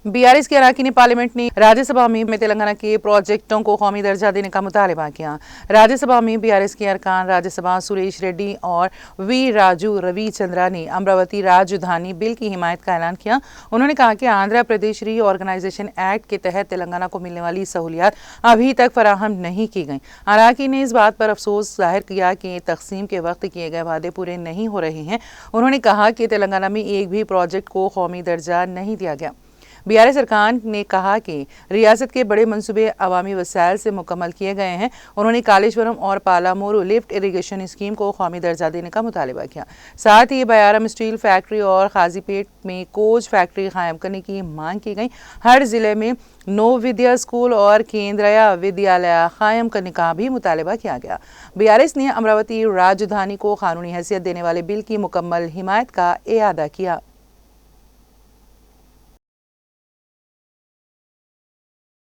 BRS के अराकीन parliament ने राज्यसभा में तेलंगाना के प्रोजेक्टों को कौमी दर्जा देने का मुतालबा किया। राज्यसभा में बीआरएस के अरकान राज्यसभा सुरेश रेड्डी और वी राजू रविचंद्रा ने अमरावती राजधानी बिल की हिमायत का ऐलान किया। उन्होंने कहा कि आंध्र प्रदेश रीऑर्गेनाइजेशन एक्ट के तहत तेलंगाना को मिलने वाली सहूलियात अभी तक फराहम नहीं की गई। अराकीन ने इस बात पर अफसोस जाहिर किया कि तकसीम के वक्त किए गए वादे पूरे नहीं हो रहे हैं। उन्होंने कहा कि तेलंगाना में एक भी प्रोजेक्ट को कौमी दर्जा नहीं दिया गया। बीआरएस अरकान ने कहा कि रियासत के बड़े मंसूबे अवामी वसाइल से मुकम्मल किए गए हैं। उन्होंने कालेश्वरम और पालामोरू लिफ्ट इरिगेशन स्कीम को कौमी दर्जा देने का मुतालबा किया। साथ ही बयारम स्टील फैक्ट्री और खाजीपेट में कोच फैक्ट्री कायम करने की मांग की गई। हर जिले में नवोविद्या स्कूल और केंद्रीय विद्यालय कायम करने का भी मुतालबा किया गया। बीआरएस ने अमरावती राजधानी को कानूनी हैसियत देने वाले बिल की मुकम्मल हिमायत का इआदा किया।